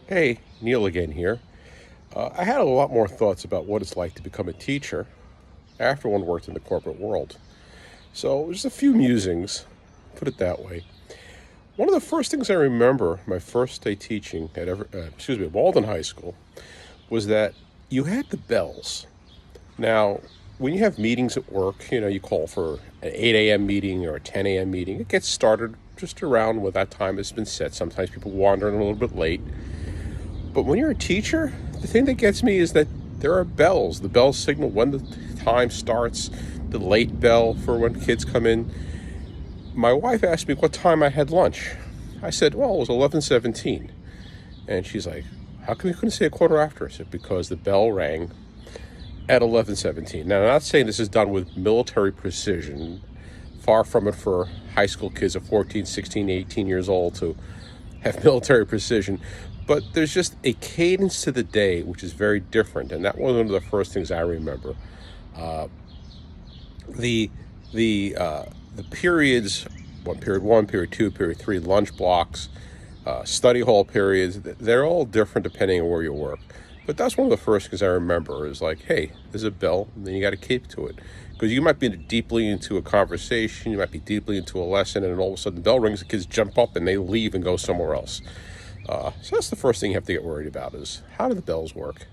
Hey, Neil again here. I had a lot more thoughts about what it's like to become a teacher after one worked in the corporate world. So, just a few musings, put it that way. One of the first things I remember my first day teaching at Walden High School was that you had the bells. Now, when you have meetings at work, you call for an 8 a.m. meeting or a 10 a.m. meeting. It gets started just around when that time has been set. Sometimes people wander in a little bit late. But when you're a teacher, the thing that gets me is that there are bells. The bells signal when the time starts, the late bell for when kids come in. My wife asked me what time I had lunch. I said, well, it was 11:17. And she's like, how come you couldn't say a quarter after? I said, because the bell rang at 11:17. Now, I'm not saying this is done with military precision. Far from it for high school kids of 14, 16, 18 years old to have military precision. But there's just a cadence to the day which is very different, and that was one of the first things I remember. The the periods, period one, period two, period three, lunch blocks, study hall periods, they're all different depending on where you work. But that's one of the first things I remember is like, hey, there's a bell, and then you got to keep to it. Because you might be deeply into a conversation, you might be deeply into a lesson, and all of a sudden the bell rings, the kids jump up and they leave and go somewhere else. So that's the first thing you have to get worried about is how do the bells work?